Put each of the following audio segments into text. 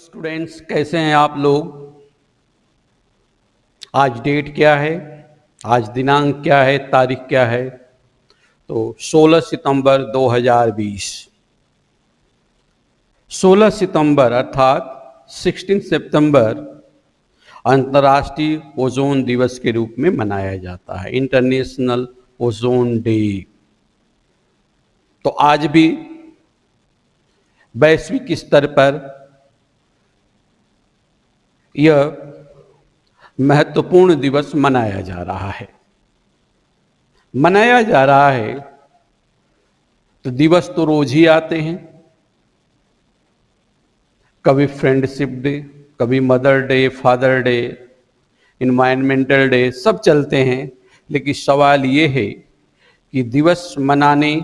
Students, कैसे हैं आप लोग। आज डेट क्या है, आज दिनांक क्या है, तारीख क्या है। तो 16 सितंबर 2020, 16 सितंबर अर्थात 16 सितंबर अंतर्राष्ट्रीय ओजोन दिवस के रूप में मनाया जाता है, इंटरनेशनल ओजोन डे। तो आज भी वैश्विक स्तर पर यह महत्वपूर्ण दिवस मनाया जा रहा है। तो दिवस तो रोज ही आते हैं, कभी फ्रेंडशिप डे, कभी mother day, father day, environmental day, सब चलते हैं। लेकिन सवाल ये है कि दिवस मनाने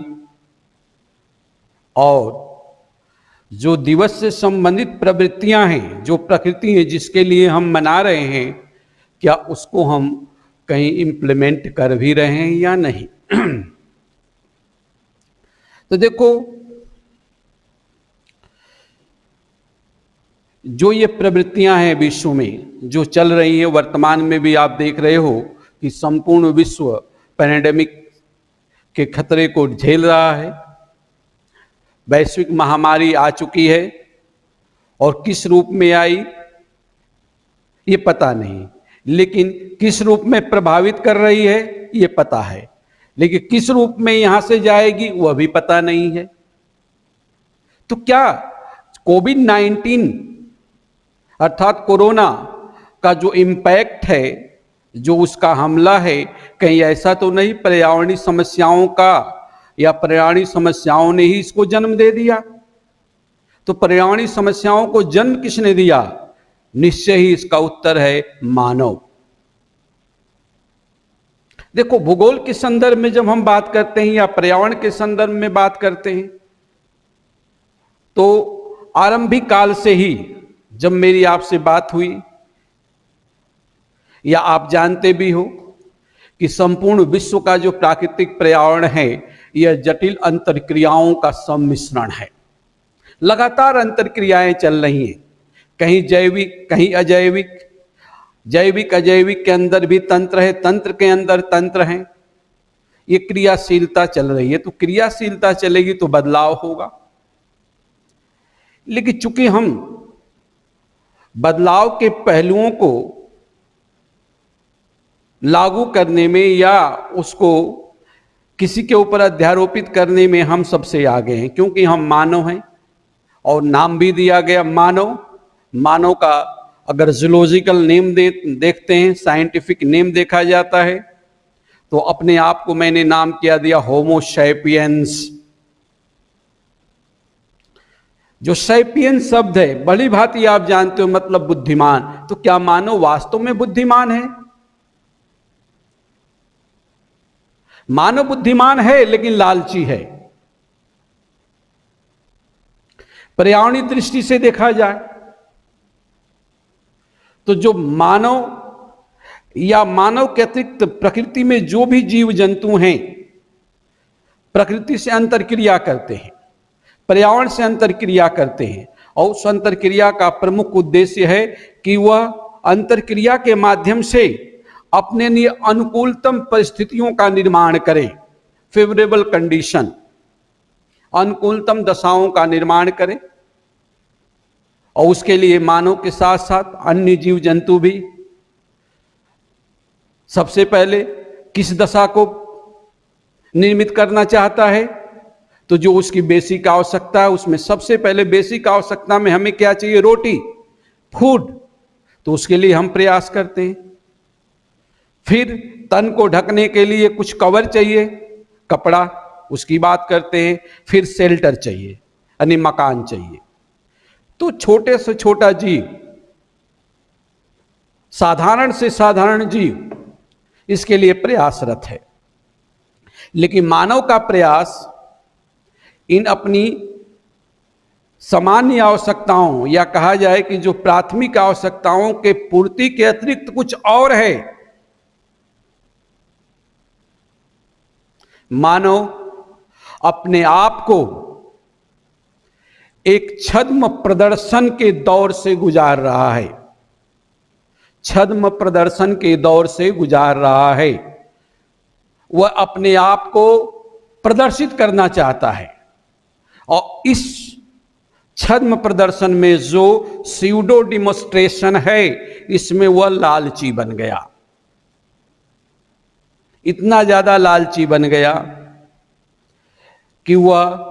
और जो दिवस से संबंधित प्रवृत्तियां हैं, जो प्रकृति है जिसके लिए हम मना रहे हैं, क्या उसको हम कहीं इम्प्लीमेंट कर भी रहे हैं या नहीं। तो देखो, जो ये प्रवृत्तियां हैं विश्व में जो चल रही हैं, वर्तमान में भी आप देख रहे हो कि संपूर्ण विश्व पैंडेमिक के खतरे को झेल रहा है। वैश्विक महामारी आ चुकी है और किस रूप में आई ये पता नहीं, लेकिन किस रूप में प्रभावित कर रही है ये पता है, लेकिन किस रूप में यहां से जाएगी वह भी पता नहीं है। तो क्या कोविड-19 अर्थात कोरोना का जो इम्पैक्ट है, जो उसका हमला है, कहीं ऐसा तो नहीं पर्यावरणीय समस्याओं का या पर्यावरणीय समस्याओं ने ही इसको जन्म दे दिया। तो पर्यावरणीय समस्याओं को जन्म किसने दिया? निश्चय ही इसका उत्तर है मानव। देखो, भूगोल के संदर्भ में जब हम बात करते हैं या पर्यावरण के संदर्भ में बात करते हैं, तो आरंभिक काल से ही जब मेरी आपसे बात हुई, या आप जानते भी हो कि संपूर्ण विश्व का जो प्राकृतिक पर्यावरण है यह जटिल अंतरक्रियाओं का सम्मिश्रण है। लगातार अंतरक्रियाएं चल रही हैं, कहीं जैविक कहीं अजैविक, जैविक अजैविक के अंदर भी तंत्र है, तंत्र के अंदर तंत्र है। ये क्रियाशीलता चल रही है। तो क्रियाशीलता चलेगी तो बदलाव होगा, लेकिन चूंकि हम बदलाव के पहलुओं को लागू करने में या उसको किसी के ऊपर अध्यारोपित करने में हम सबसे आगे हैं, क्योंकि हम मानव हैं और नाम भी दिया गया मानव। मानव का अगर जूलॉजिकल नेम देखते हैं, साइंटिफिक नेम देखा जाता है, तो अपने आप को मैंने नाम किया दिया होमो सैपियंस। जो सैपियंस शब्द है बड़ी भांति आप जानते हो मतलब बुद्धिमान। तो क्या मानव वास्तव में बुद्धिमान है? मानव बुद्धिमान है लेकिन लालची है। पर्यावरणीय दृष्टि से देखा जाए तो जो मानव या मानव के अतिरिक्त प्रकृति में जो भी जीव जंतु हैं, प्रकृति से अंतरक्रिया करते हैं, पर्यावरण से अंतरक्रिया करते हैं, और उस अंतरक्रिया का प्रमुख उद्देश्य है कि वह अंतरक्रिया के माध्यम से अपने लिए अनुकूलतम परिस्थितियों का निर्माण करें, फेवरेबल कंडीशन, अनुकूलतम दशाओं का निर्माण करें। और उसके लिए मानव के साथ साथ अन्य जीव जंतु भी सबसे पहले किस दशा को निर्मित करना चाहता है? तो जो उसकी बेसिक आवश्यकता है, उसमें सबसे पहले बेसिक आवश्यकता में हमें क्या चाहिए? रोटी, फूड। तो उसके लिए हम प्रयास करते हैं। फिर तन को ढकने के लिए कुछ कवर चाहिए, कपड़ा, उसकी बात करते हैं। फिर शेल्टर चाहिए यानी मकान चाहिए। तो छोटे से छोटा जीव, साधारण से साधारण जीव इसके लिए प्रयासरत है। लेकिन मानव का प्रयास इन अपनी सामान्य आवश्यकताओं या कहा जाए कि जो प्राथमिक आवश्यकताओं के पूर्ति के अतिरिक्त कुछ और है। मानव अपने आप को एक छद्म प्रदर्शन के दौर से गुजार रहा है, छद्म प्रदर्शन के दौर से गुजार रहा है। वह अपने आप को प्रदर्शित करना चाहता है और इस छद्म प्रदर्शन में जो स्यूडो डिमोस्ट्रेशन है, इसमें वह लालची बन गया, इतना ज्यादा लालची बन गया कि वह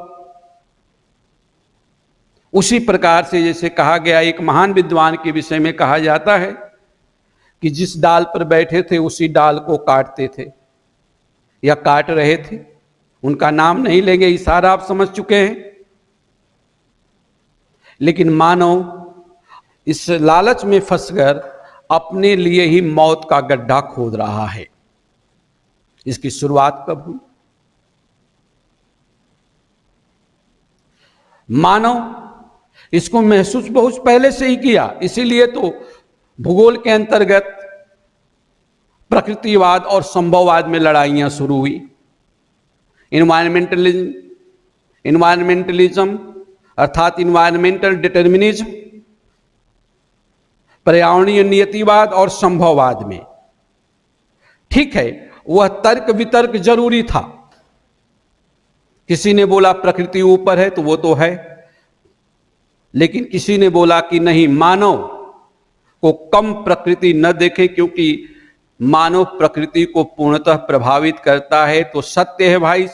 उसी प्रकार से, जैसे कहा गया, एक महान विद्वान के विषय में कहा जाता है कि जिस डाल पर बैठे थे उसी डाल को काटते थे या काट रहे थे। उनका नाम नहीं लेंगे, इशारा आप समझ चुके हैं। लेकिन मानव इस लालच में फंसकर अपने लिए ही मौत का गड्ढा खोद रहा है। इसकी शुरुआत कब हुई? मानव इसको महसूस बहुत पहले से ही किया, इसीलिए तो भूगोल के अंतर्गत प्रकृतिवाद और संभववाद में लड़ाइयां शुरू हुई। इन्वायरमेंटलिज्म अर्थात इन्वायरमेंटल डिटर्मिनिज्म, पर्यावरणीय नियतिवाद और संभववाद में। ठीक है, वह तर्क वितर्क जरूरी था। किसी ने बोला प्रकृति ऊपर है तो वो तो है, लेकिन किसी ने बोला कि नहीं, मानव को कम प्रकृति न देखे क्योंकि मानव प्रकृति को पूर्णतः प्रभावित करता है। तो सत्य है भाई,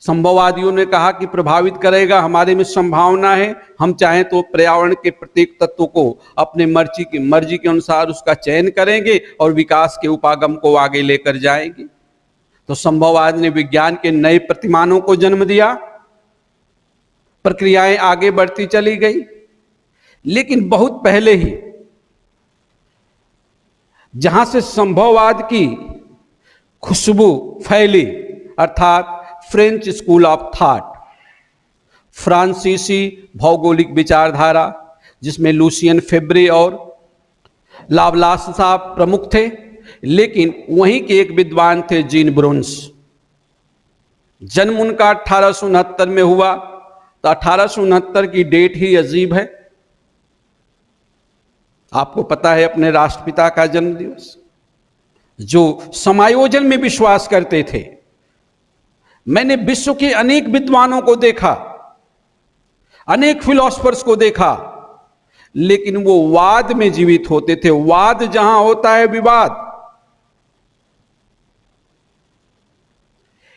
संभववादियों ने कहा कि प्रभावित करेगा, हमारे में संभावना है, हम चाहें तो पर्यावरण के प्रत्येक तत्व को अपने मर्जी के अनुसार उसका चयन करेंगे और विकास के उपागम को आगे लेकर जाएंगे। तो संभववाद ने विज्ञान के नए प्रतिमानों को जन्म दिया, प्रक्रियाएं आगे बढ़ती चली गई। लेकिन बहुत पहले ही जहां से संभववाद की खुशबू फैली, अर्थात फ्रेंच स्कूल ऑफ थॉट, फ्रांसीसी भौगोलिक विचारधारा, जिसमें लुसियन फेब्रे और लावलास साहब प्रमुख थे, लेकिन वहीं के एक विद्वान थे जीन ब्रुन्स। जन्म उनका 1869 में हुआ, तो 1869 की डेट ही अजीब है। आपको पता है अपने राष्ट्रपिता का जन्म दिवस, जो समायोजन में विश्वास करते थे। मैंने विश्व के अनेक विद्वानों को देखा, अनेक फिलोसफर्स को देखा, लेकिन वो वाद में जीवित होते थे। वाद जहां होता है विवाद।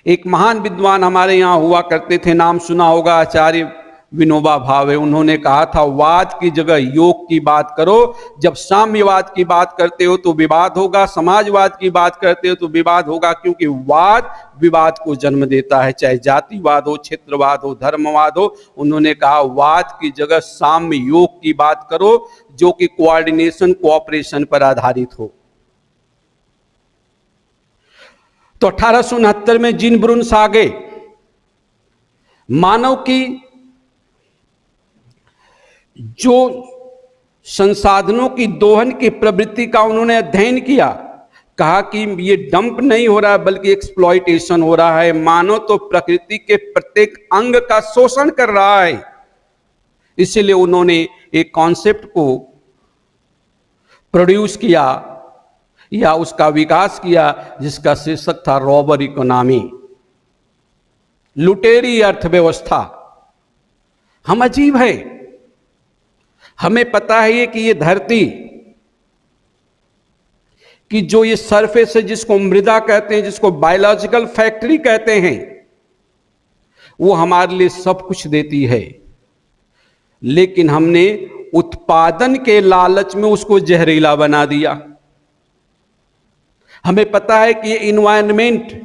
एक महान विद्वान हमारे यहां हुआ करते थे, नाम सुना होगा, आचार्य विनोबा भावे। उन्होंने कहा था, वाद की जगह योग की बात करो। जब साम्यवाद की बात करते हो तो विवाद होगा, समाजवाद की बात करते हो तो विवाद होगा, क्योंकि वाद विवाद को जन्म देता है, चाहे जातिवाद हो, क्षेत्रवाद हो, धर्मवाद हो। उन्होंने कहा, वाद की जगह साम्य योग की बात करो, जो कि कोऑर्डिनेशन, कोऑपरेशन पर आधारित हो। तो 1869 में जीन ब्रुन्स आ गए। मानव की जो संसाधनों की दोहन की प्रवृत्ति का उन्होंने अध्ययन किया, कहा कि ये डंप नहीं हो रहा है बल्कि एक्सप्लॉइटेशन हो रहा है। मानव तो प्रकृति के प्रत्येक अंग का शोषण कर रहा है। इसीलिए उन्होंने एक कॉन्सेप्ट को प्रोड्यूस किया या उसका विकास किया, जिसका शीर्षक था रॉबर इकोनॉमी, लुटेरी अर्थव्यवस्था। हम अजीब है, हमें पता है कि ये धरती कि जो ये सरफेस है, जिसको मृदा कहते हैं, जिसको बायोलॉजिकल फैक्ट्री कहते हैं, वो हमारे लिए सब कुछ देती है, लेकिन हमने उत्पादन के लालच में उसको जहरीला बना दिया। हमें पता है कि इन्वायरमेंट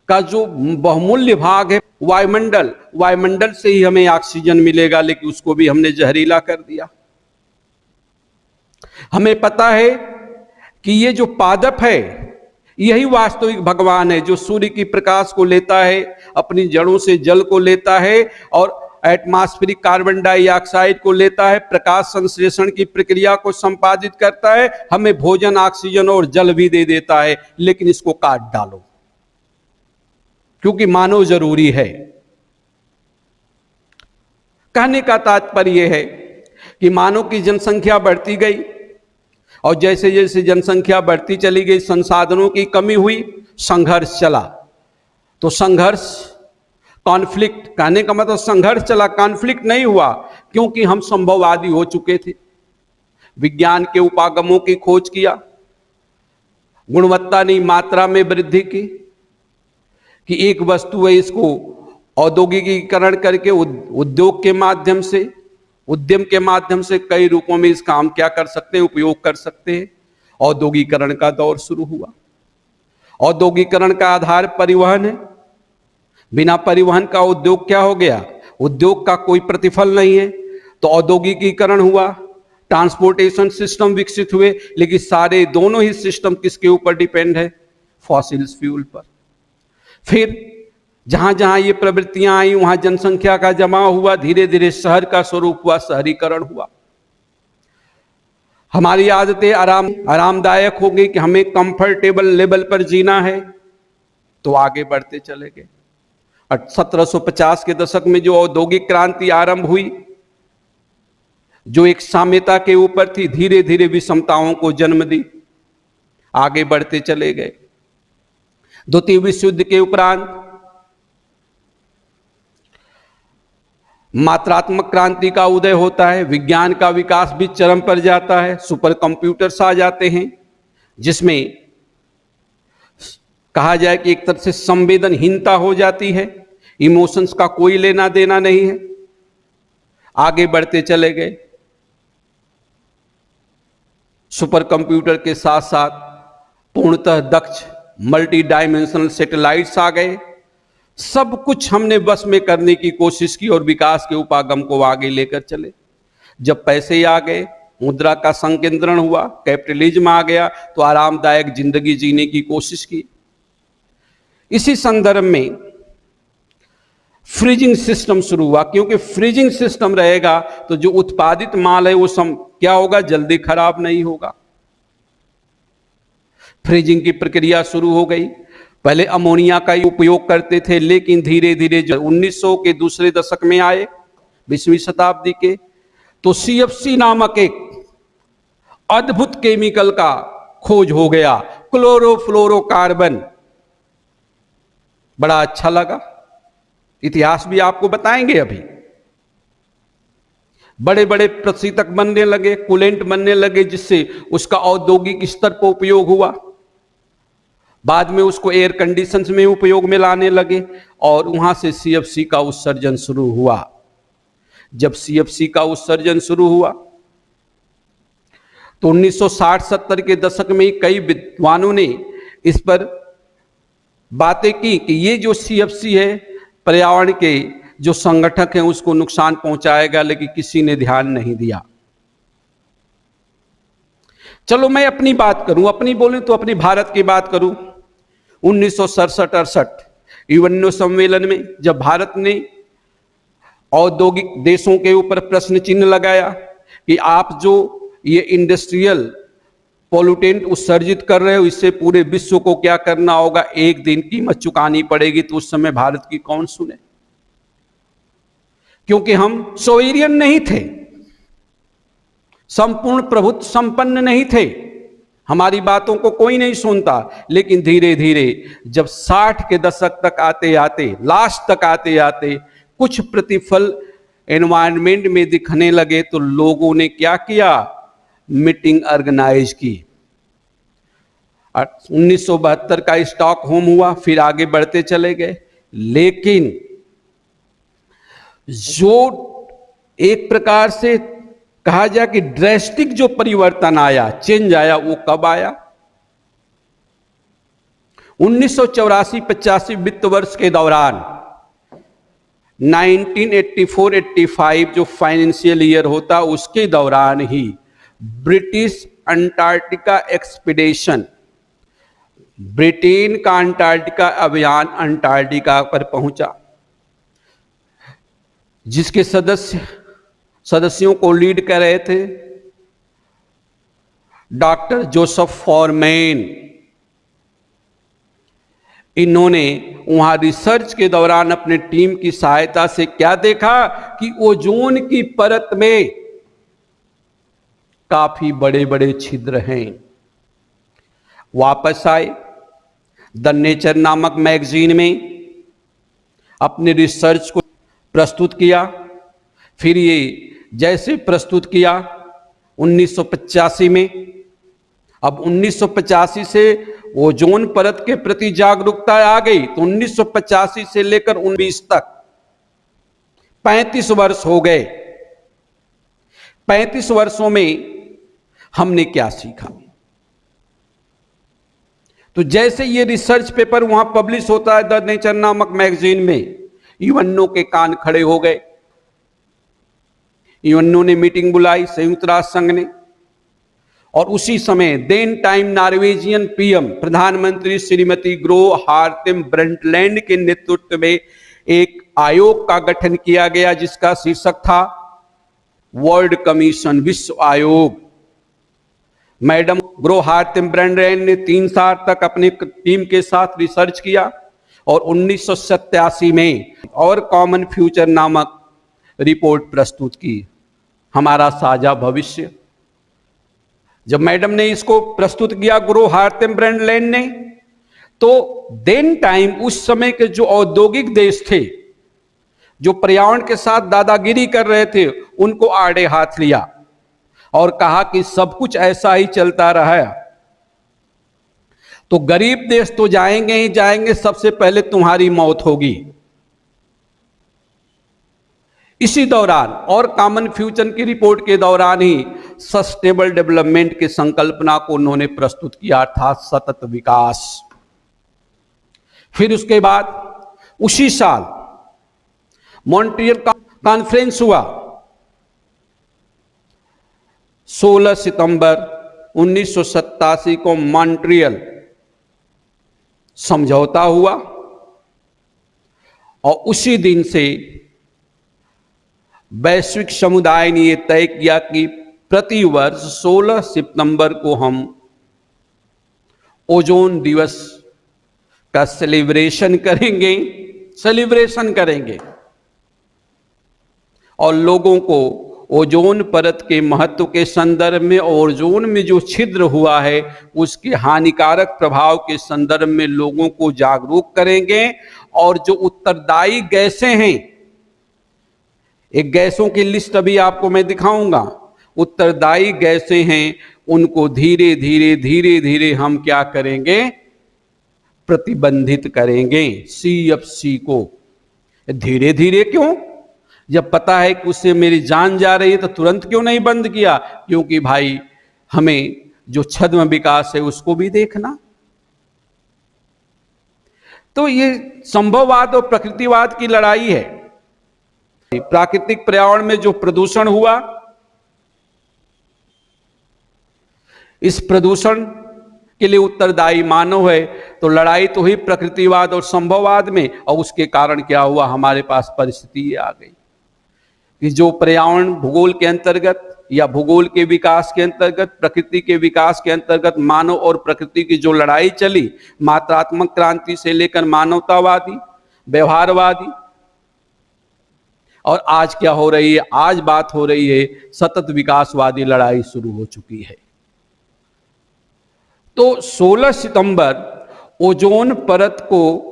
का जो बहुमूल्य भाग है वायुमंडल से ही हमें ऑक्सीजन मिलेगा, लेकिन उसको भी हमने जहरीला कर दिया। हमें पता है कि ये जो पादप है, यही वास्तविक भगवान है, जो सूर्य की प्रकाश को लेता है, अपनी जड़ों से जल को लेता है और एटमॉस्फेरिक कार्बन डाइऑक्साइड को लेता है, प्रकाश संश्लेषण की प्रक्रिया को संपादित करता है, हमें भोजन, ऑक्सीजन और जल भी दे देता है। लेकिन इसको काट डालो, क्योंकि मानव जरूरी है। कहने का तात्पर्य है कि मानव की जनसंख्या बढ़ती गई और जैसे जैसे जनसंख्या बढ़ती चली गई, संसाधनों की कमी हुई, संघर्ष चला। तो संघर्ष, कॉन्फ्लिक्ट, कहने का मतलब संघर्ष चला, कॉन्फ्लिक्ट नहीं हुआ, क्योंकि हम संभववादी हो चुके थे। विज्ञान के उपागमों की खोज किया, गुणवत्ता नहीं मात्रा में वृद्धि की, कि एक वस्तु है, इसको औद्योगिकीकरण करके उद्योग के माध्यम से, उद्यम के माध्यम से कई रूपों में इसका हम क्या कर सकते हैं, उपयोग कर सकते हैं। औद्योगिकरण का दौर शुरू हुआ। औद्योगिकरण का आधार परिवहन है। बिना परिवहन का उद्योग क्या हो गया, उद्योग का कोई प्रतिफल नहीं है। तो औद्योगिकीकरण हुआ, ट्रांसपोर्टेशन सिस्टम विकसित हुए, लेकिन सारे दोनों ही सिस्टम किसके ऊपर डिपेंड है, फॉसिल फ्यूल पर। फिर जहां जहां ये प्रवृत्तियां आई वहां जनसंख्या का जमाव हुआ, धीरे धीरे शहर का स्वरूप हुआ, शहरीकरण हुआ। हमारी आदतें आरामदायक हो गई कि हमें कंफर्टेबल लेवल पर जीना है, तो आगे बढ़ते चले गए। 1750 के दशक में जो औद्योगिक क्रांति आरंभ हुई, जो एक साम्यता के ऊपर थी, धीरे धीरे विषमताओं को जन्म दी, आगे बढ़ते चले गए। द्वितीय विश्व युद्ध के उपरांत मात्रात्मक क्रांति का उदय होता है, विज्ञान का विकास भी चरम पर जाता है, सुपर कंप्यूटर्स आ जाते हैं, जिसमें कहा जाए कि एक तरह से संवेदनहीनता हो जाती है, इमोशंस का कोई लेना देना नहीं है। आगे बढ़ते चले गए। सुपर कंप्यूटर के साथ साथ पूर्णतः दक्ष मल्टी डायमेंशनल सैटेलाइट्स आ गए। सब कुछ हमने बस में करने की कोशिश की और विकास के उपागम को आगे लेकर चले। जब पैसे आ गए, मुद्रा का संकेंद्रण हुआ, कैपिटलिज्म आ गया, तो आरामदायक जिंदगी जीने की कोशिश की। इसी संदर्भ में फ्रीजिंग सिस्टम शुरू हुआ, क्योंकि फ्रीजिंग सिस्टम रहेगा तो जो उत्पादित माल है वो क्या होगा, जल्दी खराब नहीं होगा। फ्रीजिंग की प्रक्रिया शुरू हो गई। पहले अमोनिया का उपयोग करते थे, लेकिन धीरे धीरे जो 1900 के दूसरे दशक में आए, 20वीं शताब्दी के, तो CFC नामक एक अद्भुत केमिकल का खोज हो गया, क्लोरोफ्लोरोकार्बन। बड़ा अच्छा लगा, इतिहास भी आपको बताएंगे। अभी बड़े बड़े प्रशीतक बनने लगे, कूलेंट बनने लगे, जिससे उसका औद्योगिक स्तर पर उपयोग हुआ। बाद में उसको एयर कंडीशंस में उपयोग में लाने लगे और वहां से CFC का उत्सर्जन शुरू हुआ। जब CFC का उत्सर्जन शुरू हुआ तो 1960-70 के दशक में कई विद्वानों ने इस पर बातें की कि ये जो CFC है, पर्यावरण के जो संगठक हैं उसको नुकसान पहुंचाएगा, लेकिन किसी ने ध्यान नहीं दिया। चलो मैं अपनी बात करूं, अपनी बोलूं तो अपनी भारत की बात करूं। 1967-68 यूएनओ सम्मेलन में जब भारत ने औद्योगिक देशों के ऊपर प्रश्न चिन्ह लगाया कि आप जो ये इंडस्ट्रियल पोल्यूटेंट उत्सर्जित कर रहे हो, इससे पूरे विश्व को क्या करना होगा, एक दिन कीमत चुकानी पड़ेगी, तो उस समय भारत की कौन सुने, क्योंकि हम सोवेरियन नहीं थे, संपूर्ण प्रभुत्व संपन्न नहीं थे, हमारी बातों को कोई नहीं सुनता। लेकिन धीरे धीरे जब 60 के दशक तक आते आते, लास्ट तक आते आते कुछ प्रतिफल एनवायरनमेंट में दिखने लगे, तो लोगों ने क्या किया, मीटिंग ऑर्गेनाइज की। 1972 का स्टॉकहोम हुआ, फिर आगे बढ़ते चले गए। लेकिन जो एक प्रकार से कहा जाए कि ड्रेस्टिक जो परिवर्तन आया, चेंज आया, वो कब आया, 1984-85 वित्त वर्ष के दौरान, 1984-85 जो फाइनेंशियल ईयर होता, उसके दौरान ही ब्रिटिश अंटार्कटिका एक्सपीडिशन, ब्रिटेन का अंटार्कटिका अभियान अंटार्कटिका पर पहुंचा, जिसके सदस्यों को लीड कर रहे थे डॉक्टर जोसेफ फॉरमैन। इन्होंने वहां रिसर्च के दौरान अपने टीम की सहायता से क्या देखा कि ओजोन की परत में काफी बड़े बड़े छिद्र हैं। वापस आए, द नेचर नामक मैगजीन में अपने रिसर्च को प्रस्तुत किया। फिर ये जैसे प्रस्तुत किया 1985 में, अब 1985 से ओजोन परत के प्रति जागरूकता आ गई, तो 1985 से लेकर 19 तक 35 वर्ष हो गए। 35 वर्षों में हमने क्या सीखा? तो जैसे ये रिसर्च पेपर वहां पब्लिश होता है द नेचर नामक मैगजीन में, यूएनओ के कान खड़े हो गए। यूएनओ ने मीटिंग बुलाई, संयुक्त राष्ट्र संघ ने, और उसी समय देन टाइम नॉर्वेजियन पीएम प्रधानमंत्री श्रीमती ग्रो हार्टिम ब्रंटलैंड के नेतृत्व में एक आयोग का गठन किया गया, जिसका शीर्षक था वर्ल्ड कमीशन, विश्व आयोग। मैडम ग्रो हार्टिम ब्रंटलैंड ने 3 साल तक अपनी टीम के साथ रिसर्च किया और 1987 में और कॉमन फ्यूचर नामक रिपोर्ट प्रस्तुत की, हमारा साझा भविष्य। जब मैडम ने इसको प्रस्तुत किया ग्रो हार्टिम ब्रंटलैंड ने, तो देन टाइम उस समय के जो औद्योगिक देश थे, जो पर्यावरण के साथ दादागिरी कर रहे थे, उनको आड़े हाथ लिया और कहा कि सब कुछ ऐसा ही चलता रहा तो गरीब देश तो जाएंगे ही जाएंगे, सबसे पहले तुम्हारी मौत होगी। इसी दौरान और कॉमन फ्यूचर की रिपोर्ट के दौरान ही सस्टेनेबल डेवलपमेंट की संकल्पना को उन्होंने प्रस्तुत किया, अर्थात सतत विकास। फिर उसके बाद उसी साल मॉन्ट्रियल कॉन्फ्रेंस हुआ, 16 सितंबर 1987 को मॉन्ट्रियल समझौता हुआ और उसी दिन से वैश्विक समुदाय ने यह तय किया कि प्रति वर्ष 16 सितंबर को हम ओजोन दिवस का सेलिब्रेशन करेंगे और लोगों को ओजोन परत के महत्व के संदर्भ में, ओजोन में जो छिद्र हुआ है उसके हानिकारक प्रभाव के संदर्भ में लोगों को जागरूक करेंगे। और जो उत्तरदायी गैसें हैं, एक गैसों की लिस्ट अभी आपको मैं दिखाऊंगा, उत्तरदायी गैसें हैं, उनको धीरे धीरे हम क्या करेंगे? प्रतिबंधित करेंगे। CFC को धीरे धीरे क्यों? जब पता है कि उससे मेरी जान जा रही है तो तुरंत क्यों नहीं बंद किया? क्योंकि भाई हमें जो छद्म विकास है उसको भी देखना। तो ये संभववाद और प्रकृतिवाद की लड़ाई है। प्राकृतिक पर्यावरण में जो प्रदूषण हुआ, इस प्रदूषण के लिए उत्तरदायी मानव है, तो लड़ाई तो हुई प्रकृतिवाद और संभववाद में। और उसके कारण क्या हुआ? हमारे पास परिस्थिति आ गई कि जो पर्यावरण भूगोल के अंतर्गत या भूगोल के विकास के अंतर्गत, प्रकृति के विकास के अंतर्गत मानव और प्रकृति की जो लड़ाई चली, मात्रात्मक क्रांति से लेकर मानवतावादी, व्यवहारवादी, और आज क्या हो रही है? आज बात हो रही है सतत विकासवादी लड़ाई शुरू हो चुकी है। तो 16 सितंबर ओजोन परत को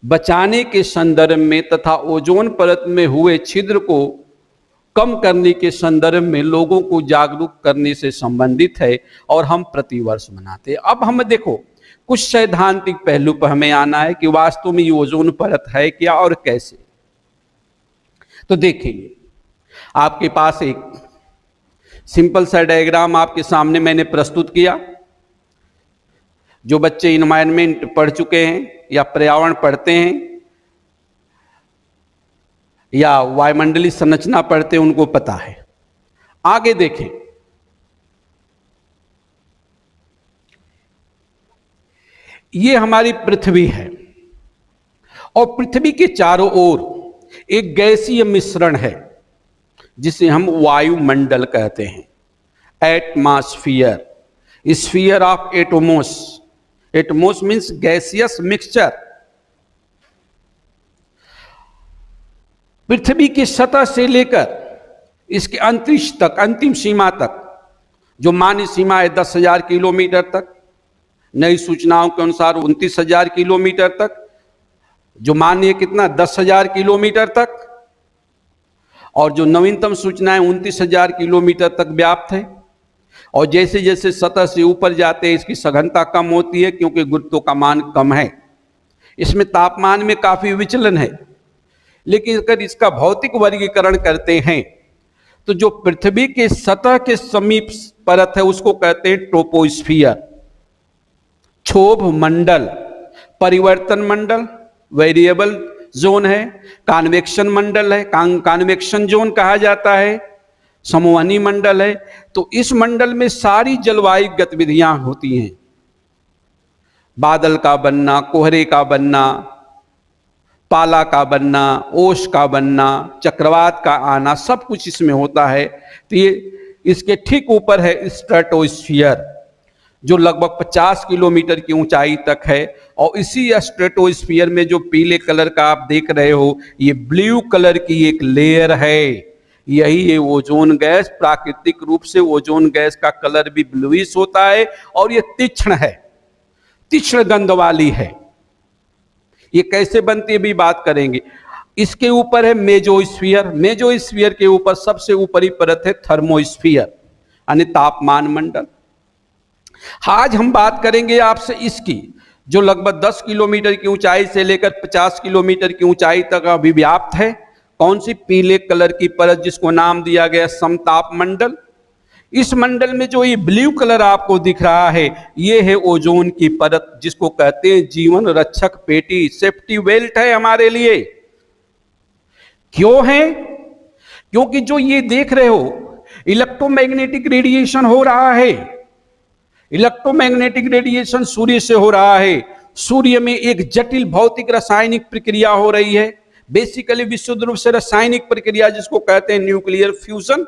बचाने के संदर्भ में तथा ओजोन परत में हुए छिद्र को कम करने के संदर्भ में लोगों को जागरूक करने से संबंधित है और हम प्रतिवर्ष मनाते हैं। अब हम देखो कुछ सैद्धांतिक पहलू पर हमें आना है कि वास्तव में ये ओजोन परत है क्या और कैसे। तो देखिए, आपके पास एक सिंपल सा डायग्राम आपके सामने मैंने प्रस्तुत किया। जो बच्चे इन्वायरमेंट पढ़ चुके हैं या पर्यावरण पढ़ते हैं या वायुमंडलीय संरचना पढ़ते हैं उनको पता है। आगे देखें, ये हमारी पृथ्वी है और पृथ्वी के चारों ओर एक गैसीय मिश्रण है जिसे हम वायुमंडल कहते हैं, atmosphere, sphere of atmos means gaseous mixture. पृथ्वी की सतह से लेकर इसके अंतरिक्ष तक, अंतिम सीमा तक, जो मान्य सीमा है 10,000 किलोमीटर तक, नई सूचनाओं के अनुसार 29,000 किलोमीटर तक, जो मान्य कितना 10,000 किलोमीटर तक, और जो नवीनतम सूचनाएं 29,000 किलोमीटर तक व्याप्त है। और जैसे जैसे सतह से ऊपर जाते हैं इसकी सघनता कम होती है, क्योंकि गुरुत्व का मान कम है। इसमें तापमान में काफी विचलन है। लेकिन अगर इसका भौतिक वर्गीकरण करते हैं तो जो पृथ्वी के सतह के समीप परत है उसको कहते हैं ट्रोपोस्फियर, क्षोभ मंडल, परिवर्तन मंडल वेरिएबल जोन है, कॉन्वेक्शन मंडल है, कॉन्वेक्शन जोन कहा जाता है, समवहनी मंडल है। तो इस मंडल में सारी जलवायु गतिविधियां होती हैं, बादल का बनना, कोहरे का बनना, पाला का बनना, ओस का बनना, चक्रवात का आना, सब कुछ इसमें होता है। तो ये इसके ठीक ऊपर है स्ट्रेटोस्फियर, जो लगभग 50 किलोमीटर की ऊंचाई तक है। और इसी स्ट्रेटोस्फियर में जो पीले कलर का आप देख रहे हो, ये ब्लू कलर की एक लेयर है, यही है ओजोन गैस। प्राकृतिक रूप से ओजोन गैस का कलर भी ब्लूइश होता है और ये तीक्ष्ण है, तीक्ष्ण गंध वाली है। ये कैसे बनती है भी बात करेंगे। इसके ऊपर है मेजोस्फियर, मेजोस्फियर के ऊपर सबसे ऊपरी परत है थर्मोस्फियर, यानी तापमान मंडल। आज हम बात करेंगे आपसे इसकी, जो लगभग 10 किलोमीटर की ऊंचाई से लेकर 50 किलोमीटर की ऊंचाई तक अभिव्याप्त है। कौन सी? पीले कलर की परत, जिसको नाम दिया गया समताप मंडल। इस मंडल में जो ये ब्लू कलर आपको दिख रहा है, ये है ओजोन की परत, जिसको कहते हैं जीवन रक्षक पेटी, सेफ्टी बेल्ट है हमारे लिए। क्यों है? क्योंकि जो ये देख रहे हो इलेक्ट्रोमैग्नेटिक रेडिएशन हो रहा है, इलेक्ट्रोमैग्नेटिक रेडिएशन सूर्य से हो रहा है। सूर्य में एक जटिल भौतिक रासायनिक प्रक्रिया हो रही है, बेसिकली विशुद्ध रूप से रासायनिक प्रक्रिया, जिसको कहते हैं न्यूक्लियर फ्यूजन,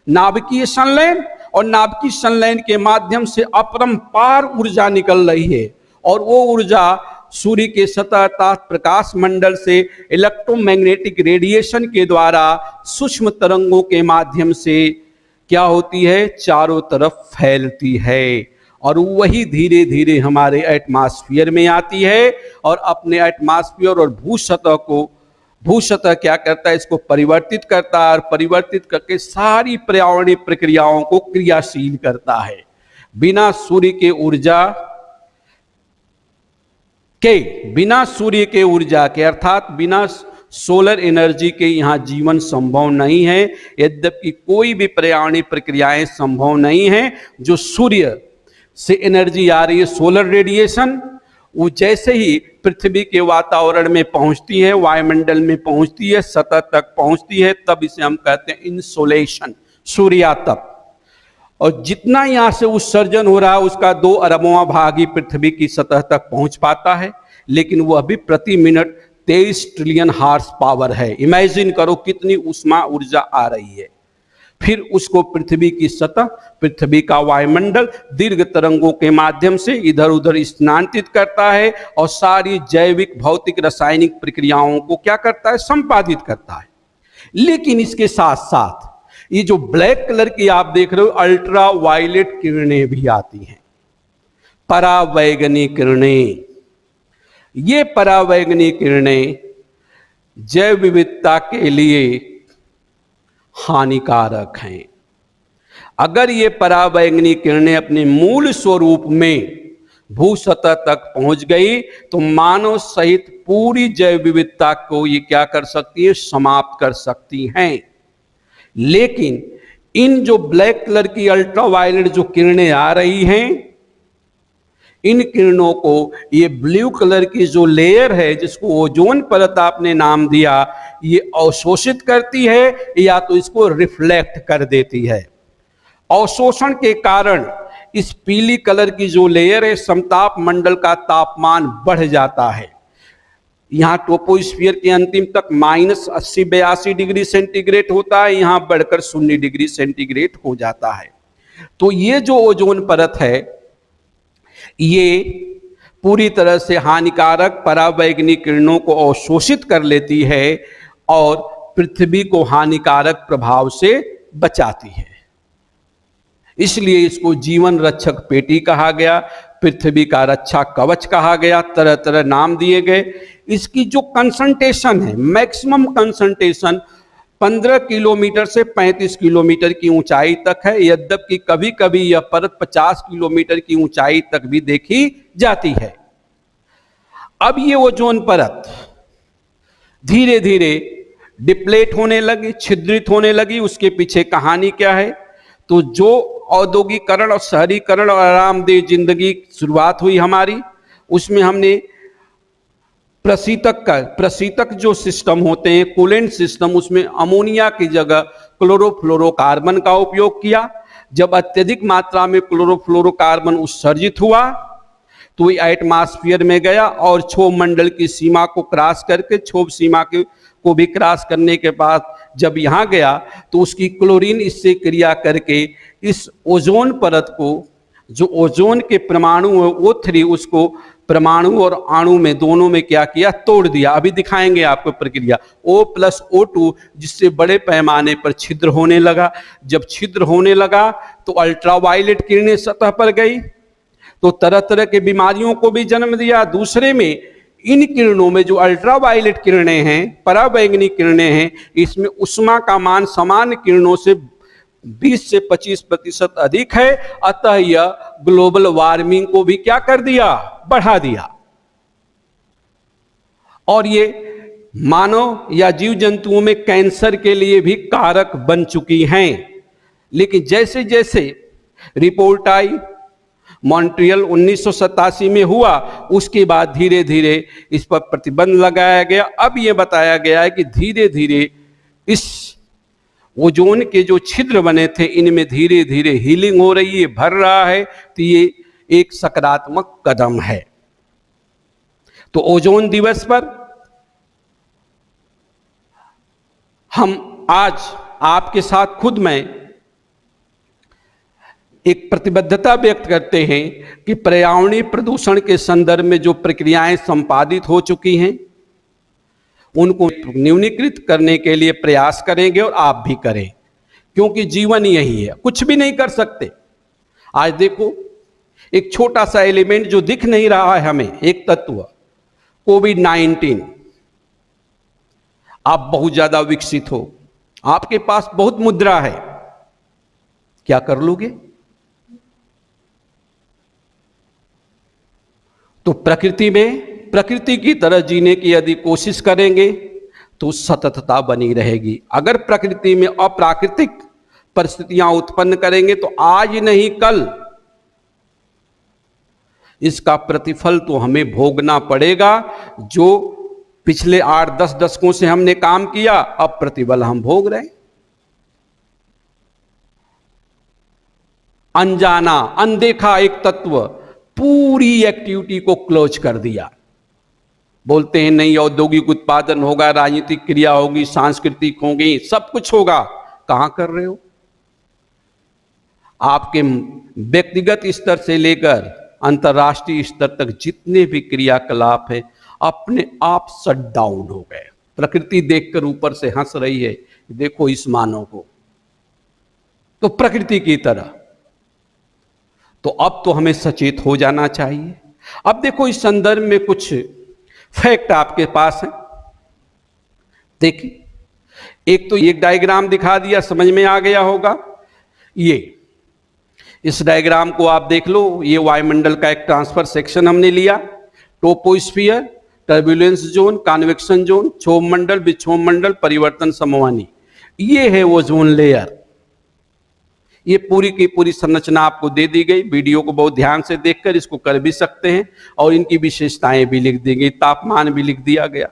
नाभिकीय संलयन। और नाभिकीय संलयन के माध्यम से अपरंपार ऊर्जा निकल रही है, और वो ऊर्जा सूर्य के सतह अर्थात प्रकाश मंडल से इलेक्ट्रोमैग्नेटिक रेडिएशन के द्वारा सूक्ष्म तरंगों के माध्यम से क्या होती है? चारों तरफ फैलती है, और वही धीरे धीरे हमारे एटमॉस्फेयर में आती है, और अपने एटमॉस्फेयर और भूसतह को, भूसतह क्या करता है? इसको परिवर्तित करता है, और परिवर्तित करके सारी पर्यावरणीय प्रक्रियाओं को क्रियाशील करता है। बिना सूर्य के ऊर्जा के अर्थात बिना सोलर एनर्जी के यहाँ जीवन संभव नहीं है। यद्यपि कोई भी पर्यावरणीय प्रक्रियाएं संभव नहीं है। जो सूर्य से एनर्जी आ रही है, सोलर रेडिएशन, वो जैसे ही पृथ्वी के वातावरण में पहुंचती है, वायुमंडल में पहुंचती है, सतह तक पहुंचती है, तब इसे हम कहते हैं इंसोलेशन, सूर्यातप। और जितना यहां से उत्सर्जन हो रहा है उसका 2 अरबवां भाग ही पृथ्वी की सतह तक पहुंच पाता है, लेकिन वह भी प्रति मिनट 23 ट्रिलियन हार्स पावर है। इमेजिन करो कितनी उष्मा ऊर्जा आ रही है। फिर उसको पृथ्वी की सतह, पृथ्वी का वायुमंडल दीर्घ तरंगों के माध्यम से इधर उधर स्थानांतरित करता है, और सारी जैविक भौतिक रासायनिक प्रक्रियाओं को क्या करता है? संपादित करता है। लेकिन इसके साथ साथ ये जो ब्लैक कलर की आप देख रहे हो, अल्ट्रा वायलेट किरणें भी आती हैं, परावैंगनी किरणें। ये परावैंगनी किरणें जैव विविधता के लिए हानिकारक हैं। अगर ये परावैंगनी किरणें अपने मूल स्वरूप में भूसतह तक पहुंच गई तो मानव सहित पूरी जैव विविधता को ये क्या कर सकती है? समाप्त कर सकती हैं। लेकिन इन जो ब्लैक कलर की अल्ट्रावायलेट जो किरणें आ रही हैं, इन किरणों को ये ब्लू कलर की जो लेयर है, जिसको ओजोन परत आपने नाम दिया, ये अवशोषित करती है या तो इसको रिफ्लेक्ट कर देती है। अवशोषण के कारण इस पीली कलर की जो लेयर है, समताप मंडल का तापमान बढ़ जाता है। यहाँ ट्रोपोस्फियर के अंतिम तक -80-82 डिग्री सेंटीग्रेड होता है, यहाँ बढ़कर 0 डिग्री सेंटीग्रेड हो जाता है। तो ये जो ओजोन परत है, ये पूरी तरह से हानिकारक पराबैंगनी किरणों को अवशोषित कर लेती है और पृथ्वी को हानिकारक प्रभाव से बचाती है। इसलिए इसको जीवन रक्षक पेटी कहा गया, पृथ्वी का रक्षा कवच कहा गया, तरह तरह नाम दिए गए। इसकी जो कंसंट्रेशन है, मैक्सिमम कंसंट्रेशन 15 किलोमीटर से 35 किलोमीटर की ऊंचाई तक है, यद्यपि कभी कभी यह परत 50 किलोमीटर की ऊंचाई तक भी देखी जाती है। अब ये ओजोन परत धीरे धीरे डिप्लेट होने लगी, छिद्रित होने लगी। उसके पीछे कहानी क्या है? तो जो औद्योगिकरण और शहरीकरण और आरामदेह जिंदगी शुरुआत हुई हमारी, उसमें हमने प्रशीतक जो सिस्टम होते हैं, कूलेंट सिस्टम, उसमें अमोनिया की जगह क्लोरोफ्लोरोकार्बन का उपयोग किया। जब अत्यधिक मात्रा में क्लोरोफ्लोरोकार्बन उत्सर्जित हुआ तो ये एटमॉस्फेयर में गया और क्षोभ मंडल की सीमा को क्रॉस करके, क्षोभ सीमा को भी क्रॉस करने के बाद जब यहाँ गया तो उसकी क्लोरीन इससे क्रिया करके इस ओजोन परत को, जो ओजोन के परमाणु है O3, उसको परमाणु और अणु में दोनों में क्या किया? तोड़ दिया। अभी दिखाएंगे आपको प्रक्रिया। O+O2 जिससे बड़े पैमाने पर छिद्र होने लगा। जब छिद्र होने लगा तो अल्ट्रावायलेट किरणें सतह पर गई तो तरह तरह के बीमारियों को भी जन्म दिया। दूसरे में इन किरणों में जो अल्ट्रावायलेट किरणें हैं, पराबैंगनी किरणें हैं, इसमें ऊष्मा का मान सामान्य किरणों से 20 से 25% अधिक है। अतः यह ग्लोबल वार्मिंग को भी क्या कर दिया? बढ़ा दिया। और ये मानव या जीव जंतुओं में कैंसर के लिए भी कारक बन चुकी हैं। लेकिन जैसे जैसे रिपोर्ट आई, मॉन्ट्रियल 1987 में हुआ, उसके बाद धीरे धीरे इस पर प्रतिबंध लगाया गया। अब यह बताया गया है कि धीरे धीरे इस ओजोन के जो छिद्र बने थे, इनमें धीरे धीरे हीलिंग हो रही है, भर रहा है। तो ये एक सकारात्मक कदम है। तो ओजोन दिवस पर हम आज आपके साथ खुद मैं एक प्रतिबद्धता व्यक्त करते हैं कि पर्यावरणीय प्रदूषण के संदर्भ में जो प्रक्रियाएं संपादित हो चुकी हैं उनको न्यूनीकृत करने के लिए प्रयास करेंगे और आप भी करें, क्योंकि जीवन यही है, कुछ भी नहीं कर सकते। आज देखो, एक छोटा सा एलिमेंट जो दिख नहीं रहा है हमें, एक तत्व कोविड-19, आप बहुत ज्यादा विकसित हो, आपके पास बहुत मुद्रा है, क्या कर लोगे? तो प्रकृति की तरह जीने की यदि कोशिश करेंगे तो सततता बनी रहेगी। अगर प्रकृति में अप्राकृतिक परिस्थितियां उत्पन्न करेंगे तो आज नहीं कल इसका प्रतिफल तो हमें भोगना पड़ेगा। जो पिछले 8-10 दशकों से हमने काम किया, अब प्रतिफल हम भोग रहे हैं। अनजाना, अनदेखा एक तत्व पूरी एक्टिविटी को क्लोज कर दिया। बोलते हैं नहीं, औद्योगिक उत्पादन होगा, राजनीतिक क्रिया होगी, सांस्कृतिक होगी, सब कुछ होगा। कहां कर रहे हो? आपके व्यक्तिगत स्तर से लेकर अंतर्राष्ट्रीय स्तर तक जितने भी क्रियाकलाप है अपने आप शट डाउन हो गए। प्रकृति देखकर ऊपर से हंस रही है, देखो इस मानव को। तो प्रकृति की तरह तो अब तो हमें सचेत हो जाना चाहिए। अब देखो, इस संदर्भ में कुछ फैक्ट आपके पास है। देखिए, एक तो ये डायग्राम दिखा दिया, समझ में आ गया होगा। ये इस डायग्राम को आप देख लो। ये वायुमंडल का एक ट्रांसफर सेक्शन हमने लिया। टोपोस्फियर, टर्बुलेंस जोन, कन्वेक्शन जोन, क्षोभ मंडल, विक्षोभ मंडल, परिवर्तन समवानी, ये है ओजोन लेयर। ये पूरी की पूरी संरचना आपको दे दी गई। वीडियो को बहुत ध्यान से देखकर इसको कर भी सकते हैं और इनकी विशेषताएं भी लिख दी गई, तापमान भी लिख दिया गया।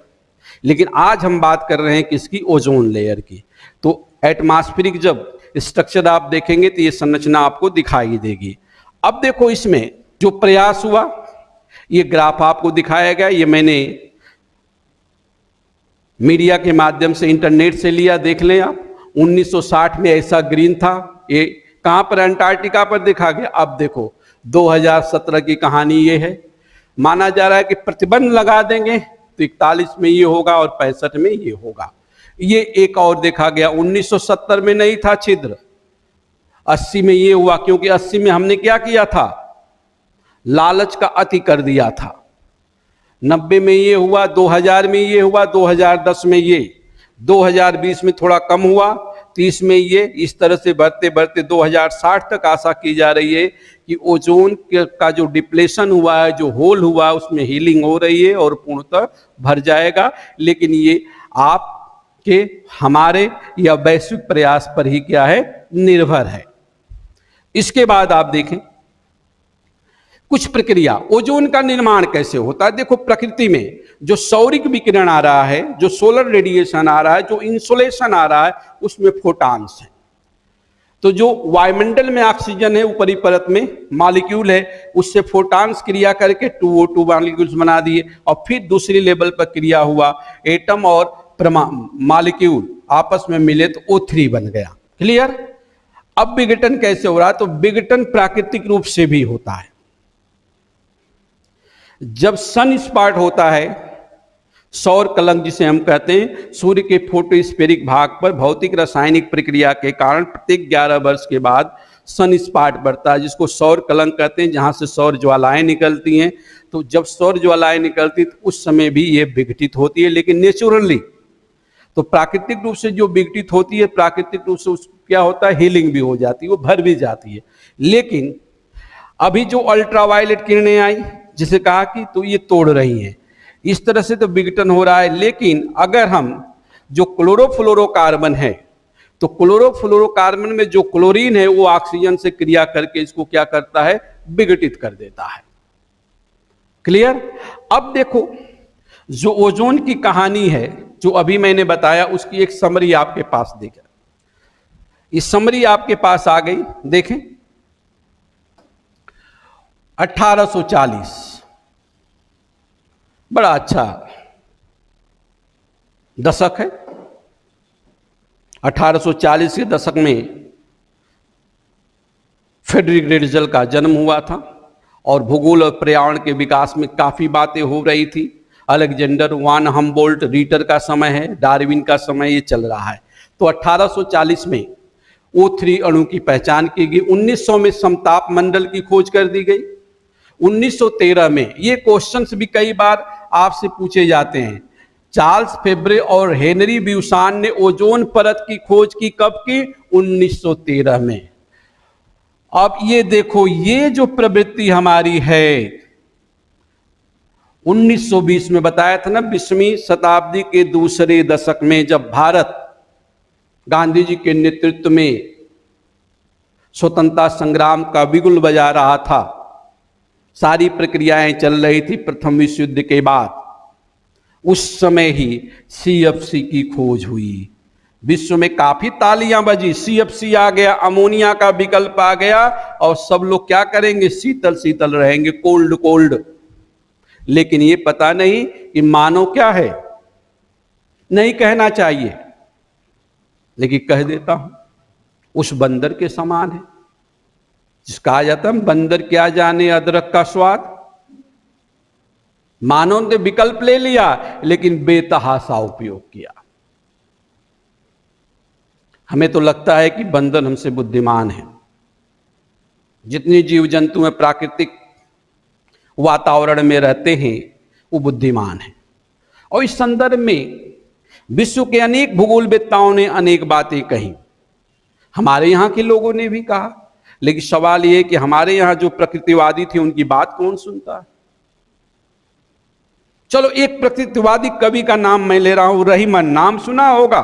लेकिन आज हम बात कर रहे हैं किसकी? ओजोन लेयर की। तो एटमॉस्फेरिक जब स्ट्रक्चर आप देखेंगे तो ये संरचना आपको दिखाई देगी। अब देखो, इसमें जो प्रयास हुआ, ये ग्राफ आपको दिखाया गया। ये मैंने मीडिया के माध्यम से, इंटरनेट से लिया, देख लें आप। 1960 में ऐसा ग्रीन था। ये कहां पर? अंटार्कटिका पर देखा गया। अब देखो 2017 की कहानी ये है। माना जा रहा है कि प्रतिबंध लगा देंगे तो 41 में ये होगा और 65 में ये होगा। ये एक और देखा गया, 1970 में नहीं था छिद्र, 80 में ये हुआ, क्योंकि 80 में हमने क्या किया था, लालच का अति कर दिया था। 90 में ये हुआ, 2000 में ये हुआ, 2010 में ये, 2020 में थोड़ा कम हुआ, 30 में ये, इस तरह से बढ़ते बढ़ते 2060 तक आशा की जा रही है कि ओजोन का जो डिप्लेशन हुआ है, जो होल हुआ है, उसमें हीलिंग हो रही है और पूर्णतः भर जाएगा। लेकिन ये आपके हमारे या वैश्विक प्रयास पर ही क्या है, निर्भर है। इसके बाद आप देखें कुछ प्रक्रिया, ओजोन का निर्माण कैसे होता है। देखो प्रकृति में जो सौरिक विकिरण आ रहा है, जो सोलर रेडिएशन आ रहा है, जो इंसोलेशन आ रहा है, उसमें फोटॉन्स हैं। तो जो वायुमंडल में ऑक्सीजन है, ऊपरी परत में मॉलिक्यूल है, उससे फोटॉन्स क्रिया करके 2O2 मॉलिक्यूल्स बना दिए और फिर दूसरी लेवल पर क्रिया हुआ, एटम और मॉलिक्यूल आपस में मिले तो O3 बन गया। क्लियर। अब विघटन कैसे हो रहा है, तो विघटन प्राकृतिक रूप से भी होता है। जब सन स्पॉट होता है, सौर कलंक जिसे हम कहते हैं, सूर्य के फोटोस्फेरिक भाग पर भौतिक रासायनिक प्रक्रिया के कारण प्रत्येक 11 वर्ष के बाद सन स्पॉट बढ़ता है, जिसको सौर कलंक कहते हैं, जहां से सौर ज्वालाएं निकलती हैं। तो जब सौर ज्वालाएं निकलती तो उस समय भी ये विघटित होती है, लेकिन नेचुरली। तो प्राकृतिक रूप से जो विघटित होती है, प्राकृतिक रूप से क्या होता है, हीलिंग भी हो जाती है, वो भर भी जाती है। लेकिन अभी जो अल्ट्रावायलेट किरणें आई, जिसे कहा कि तो ये तोड़ रही हैं, इस तरह से तो विघटन हो रहा है। लेकिन अगर हम जो क्लोरोफ्लोरोकार्बन है, तो क्लोरोफ्लोरोकार्बन में जो क्लोरीन है वो ऑक्सीजन से क्रिया करके इसको क्या करता है, विघटित कर देता है। क्लियर। अब देखो जो ओजोन की कहानी है, जो अभी मैंने बताया, उसकी एक समरी आपके पास देखा, इस समरी आपके पास आ गई। देखें 1840 बड़ा अच्छा दशक है। 1840 के दशक में फ्रेडरिक रेडजल का जन्म हुआ था और भूगोल और पर्यावरण के विकास में काफी बातें हो रही थी। अलेक्जेंडर वान हम्बोल्ट रीटर का समय है, डार्विन का समय ये चल रहा है। तो 1840 में O3 अणु की पहचान की गई। 1900 में समताप मंडल की खोज कर दी गई। 1913 में ये क्वेश्चंस भी कई बार आपसे पूछे जाते हैं, चार्ल्स फेब्रे और हेनरी ब्यूसान ने ओजोन परत की खोज की, कब की, 1913 में। अब ये देखो, ये जो प्रवृत्ति हमारी है, 1920 में बताया था ना, 20वीं शताब्दी के दूसरे दशक में जब भारत गांधी जी के नेतृत्व में स्वतंत्रता संग्राम का बिगुल बजा रहा था, सारी प्रक्रियाएं चल रही थी प्रथम विश्व युद्ध के बाद, उस समय ही CFC की खोज हुई। विश्व में काफी तालियां बजी, CFC आ गया, अमोनिया का विकल्प आ गया और सब लोग क्या करेंगे, शीतल शीतल रहेंगे, कोल्ड कोल्ड। लेकिन ये पता नहीं कि मानव क्या है, नहीं कहना चाहिए लेकिन कह देता हूं, उस बंदर के समान है जिसका कहा जाता है बंदर क्या जाने अदरक का स्वाद। मानव ने विकल्प ले लिया लेकिन बेतहाशा उपयोग किया। हमें तो लगता है कि बंदर हमसे बुद्धिमान है। जितने जीव जंतु हैं प्राकृतिक वातावरण में रहते हैं वो बुद्धिमान है। और इस संदर्भ में विश्व के अनेक भूगोलवेत्ताओं ने अनेक बातें कही, हमारे यहाँ के लोगों ने भी कहा। लेकिन सवाल यह कि हमारे यहाँ जो प्रकृतिवादी थे उनकी बात कौन सुनता है। चलो एक प्रकृतिवादी कवि का नाम मैं ले रहा हूं, रहीमन, नाम सुना होगा।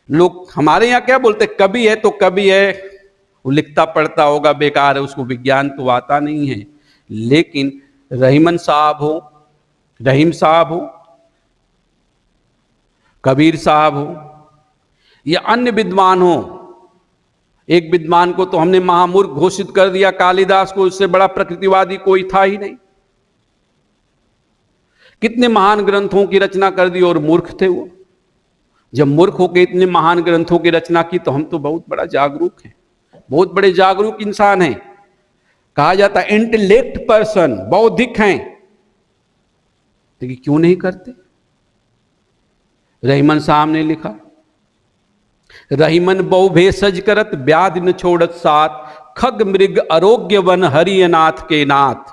लोग हमारे यहाँ क्या बोलते, कवि है तो कवि है, वो लिखता पढ़ता होगा, बेकार है, उसको विज्ञान तो आता नहीं है। लेकिन रहीमन साहब हो, रहीम साहब हो, कबीर साहब हो या अन्य विद्वान हो, एक विद्वान को तो हमने महामूर्ख घोषित कर दिया, कालिदास को, उससे बड़ा प्रकृतिवादी कोई था ही नहीं। कितने महान ग्रंथों की रचना कर दी और मूर्ख थे वो। जब मूर्ख होकर इतने महान ग्रंथों की रचना की तो हम तो बहुत बड़ा जागरूक हैं, बहुत बड़े जागरूक इंसान हैं। कहा जाता है इंटेलेक्ट पर्सन, बौद्धिक हैं, लेकिन क्यों नहीं करते? रहीमन साहब ने लिखा, रहीमन बहु भेषज करत व्याधि न छोड़त साथ, खग मृग आरोग्य वन हरियनाथ के नाथ।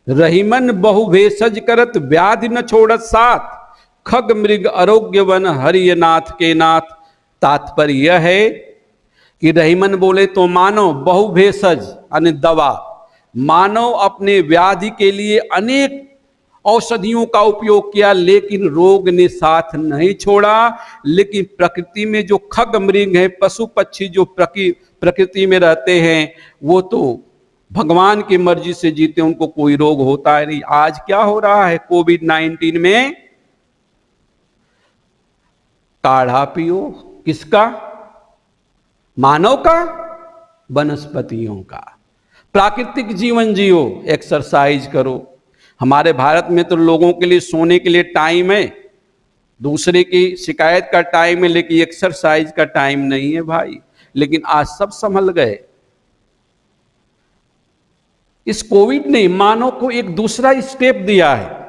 रहीमन बहु भेषज करत व्याधि न छोड़त साथ, खग मृग आरोग्य वन हरियनाथ के नाथ। तात्पर्य यह है कि रहीमन बोले तो मानव बहु भेषज यानी दवा, मानव अपने व्याधि के लिए अनेक औषधियों का उपयोग किया, लेकिन रोग ने साथ नहीं छोड़ा। लेकिन प्रकृति में जो खग मृग है, पशु पक्षी जो प्रकृति में रहते हैं, वो तो भगवान की मर्जी से जीते, उनको कोई रोग होता है नहीं। आज क्या हो रहा है कोविड-19 में? काढ़ा पियो, किसका? मानव का? वनस्पतियों का। प्राकृतिक जीवन जियो, एक्सरसाइज करो। हमारे भारत में तो लोगों के लिए सोने के लिए टाइम है, दूसरे की शिकायत का टाइम है, लेकिन एक्सरसाइज का टाइम नहीं है भाई। लेकिन आज सब संभल गए। इस कोविड ने मानव को एक दूसरा स्टेप दिया है।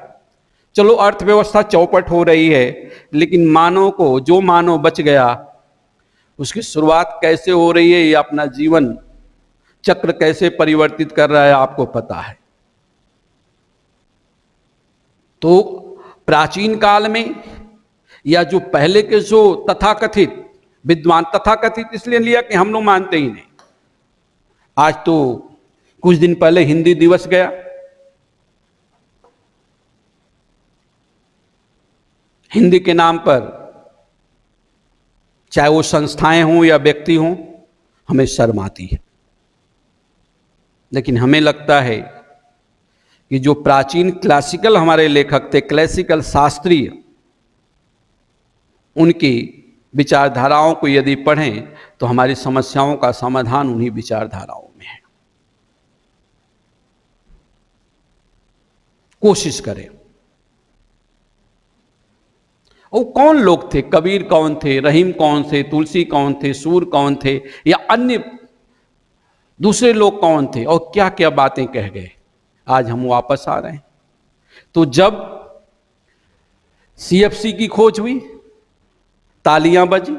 चलो अर्थव्यवस्था चौपट हो रही है, लेकिन मानव को, जो मानव बच गया, उसकी शुरुआत कैसे हो रही है, ये अपना जीवन चक्र कैसे परिवर्तित कर रहा है, आपको पता है। तो प्राचीन काल में या जो पहले के जो तथाकथित विद्वान, तथाकथित इसलिए लिया कि हम लोग मानते ही नहीं। आज तो कुछ दिन पहले हिंदी दिवस गया। हिंदी के नाम पर चाहे वो संस्थाएं हों या व्यक्ति हों, हमें शर्म आती है। लेकिन हमें लगता है कि जो प्राचीन क्लासिकल हमारे लेखक थे, क्लासिकल शास्त्रीय, उनकी विचारधाराओं को यदि पढ़ें तो हमारी समस्याओं का समाधान उन्हीं विचारधाराओं में है। कोशिश करें। वो कौन लोग थे? कबीर कौन थे? रहीम कौन थे? तुलसी कौन थे? सूर कौन थे? या अन्य दूसरे लोग कौन थे? और क्या क्या बातें कह गए? आज हम वापस आ रहे हैं। तो जब सीएफसी की खोज हुई, तालियां बजी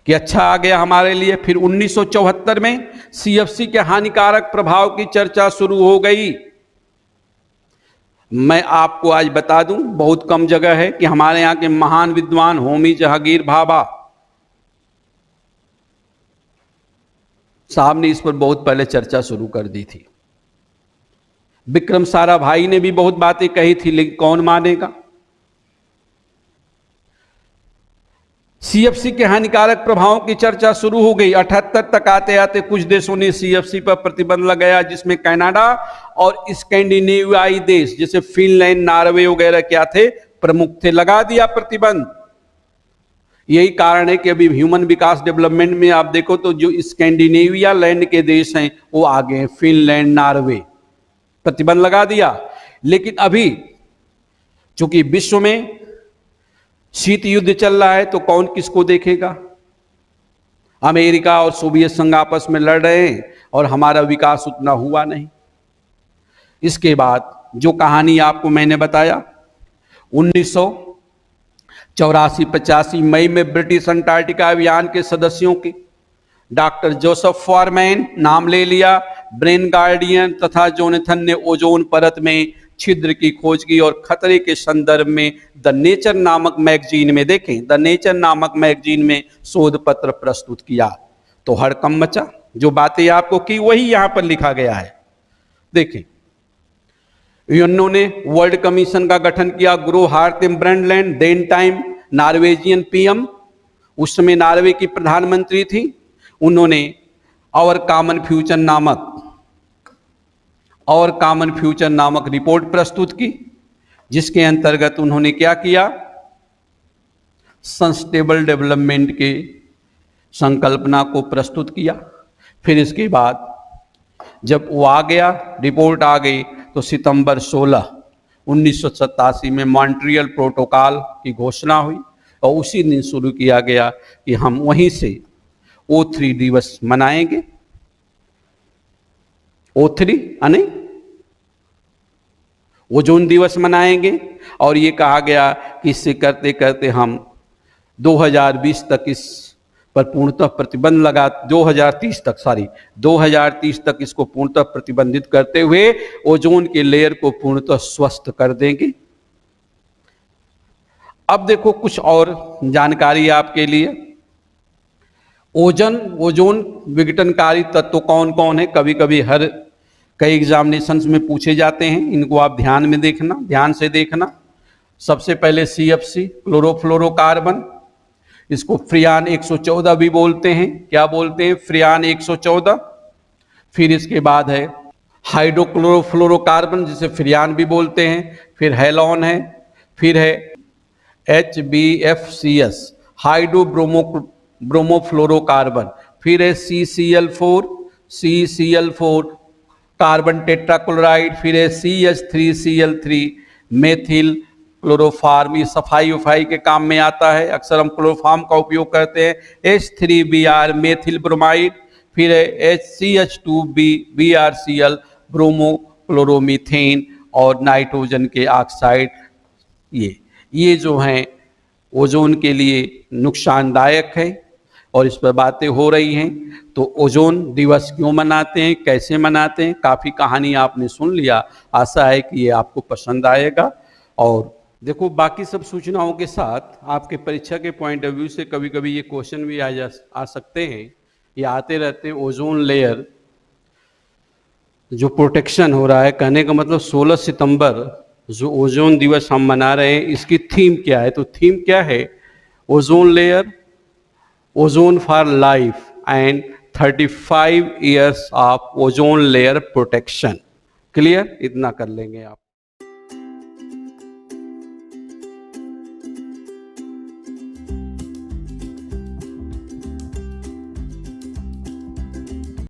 कि अच्छा आ गया हमारे लिए। फिर 1974 में सीएफसी के हानिकारक प्रभाव की चर्चा शुरू हो गई। मैं आपको आज बता दूं, बहुत कम जगह है कि हमारे यहां के महान विद्वान होमी जहांगीर भाभा साहब ने इस पर बहुत पहले चर्चा शुरू कर दी थी। विक्रम साराभाई ने भी बहुत बातें कही थी, लेकिन कौन मानेगा? सीएफसी के हानिकारक प्रभावों की चर्चा शुरू हो गई। 78 तक आते आते कुछ देशों ने सीएफसी पर प्रतिबंध लगाया, जिसमें कनाडा और स्कैंडिनेवियाई देश जैसे फिनलैंड, नॉर्वे वगैरह क्या थे, प्रमुख थे। लगा दिया प्रतिबंध। यही कारण है कि अभी ह्यूमन विकास डेवलपमेंट में आप देखो तो जो स्कैंडिनेविया लैंड के देश हैं वो आगे हैं, फिनलैंड, नॉर्वे, प्रतिबंध लगा दिया। लेकिन अभी चूंकि विश्व में शीत युद्ध चल रहा है, तो कौन किसको देखेगा? अमेरिका और सोवियत संघ आपस में लड़ रहे हैं और हमारा विकास उतना हुआ नहीं। इसके बाद जो कहानी आपको मैंने बताया, 1984-85 मई में ब्रिटिश अंटार्कटिका अभियान के सदस्यों के डॉक्टर जोसेफ फॉरमैन नाम ले लिया, ब्रेन गार्डियन तथा जोनाथन ने ओजोन परत में छिद्र की खोज की और खतरे के संदर्भ में द नेचर नामक मैगजीन में, देखें, द नेचर नामक मैगजीन में शोध पत्र प्रस्तुत किया। तो हड़कंप मचा। जो बातें आपको की वही यहां पर लिखा गया है। देखें, उन्होंने वर्ल्ड कमीशन का गठन किया। Gro Harlem Brundtland, then time Norwegian PM, उस समय नॉर्वे की प्रधानमंत्री थी। उन्होंने और कॉमन फ्यूचर नामक रिपोर्ट प्रस्तुत की, जिसके अंतर्गत उन्होंने क्या किया? सस्टेनेबल डेवलपमेंट के संकल्पना को प्रस्तुत किया। फिर इसके बाद जब वो आ गया, रिपोर्ट आ गई, तो सितंबर 16, 1987 में मॉन्ट्रियल प्रोटोकॉल की घोषणा हुई और उसी दिन शुरू किया गया कि हम वहीं से O3 दिवस मनाएंगे। O3 यानी ओजोन दिवस मनाएंगे। और ये कहा गया कि इससे करते करते हम 2020 तक इस पर पूर्णतः प्रतिबंध 2030 तक इसको पूर्णतः प्रतिबंधित करते हुए ओजोन के लेयर को पूर्णतः स्वस्थ कर देंगे। अब देखो कुछ और जानकारी आपके लिए। ओजोन विघटनकारी तत्व कौन कौन है, कभी कभी कई एग्जामिनेशंस में पूछे जाते हैं, इनको आप ध्यान से देखना। सबसे पहले CFC क्लोरोफ्लोरोकार्बन, इसको फ्रियान 114 भी बोलते हैं। क्या बोलते हैं? फ्रियान 114। फिर इसके बाद है हाइड्रोक्लोरोफ्लोरोकार्बन, जिसे फ्रियान भी बोलते हैं। फिर हेलॉन है। फिर है HBFCS हाइड्रोब्रोमोफ्लोरोकार्बन। फिर है CCl4 कार्बन टेट्राक्लोराइड। फिर है CH3Cl3 मेथिल क्लोरोफार्म, ये सफाई उफाई के काम में आता है, अक्सर हम क्लोरोफार्म का उपयोग करते हैं। H3Br methyl bromide. फिर है CH2BrCl ब्रोमो क्लोरोमीथेन और नाइट्रोजन के ऑक्साइड। ये जो हैं ओजोन के लिए नुकसानदायक है और इस पर बातें हो रही हैं। तो ओजोन दिवस क्यों मनाते हैं, कैसे मनाते हैं, काफ़ी कहानी आपने सुन लिया। आशा है कि ये आपको पसंद आएगा। और देखो बाकी सब सूचनाओं के साथ आपके परीक्षा के पॉइंट ऑफ व्यू से कभी कभी ये क्वेश्चन भी आ सकते हैं, ये आते रहते हैं। ओजोन लेयर जो प्रोटेक्शन हो रहा है, कहने का मतलब 16 सितंबर जो ओजोन दिवस हम मना रहे हैं, इसकी थीम क्या है? तो थीम क्या है? Ozone layer, ozone for life and 35 years of ozone layer protection. Clear? इतना कर लेंगे आप।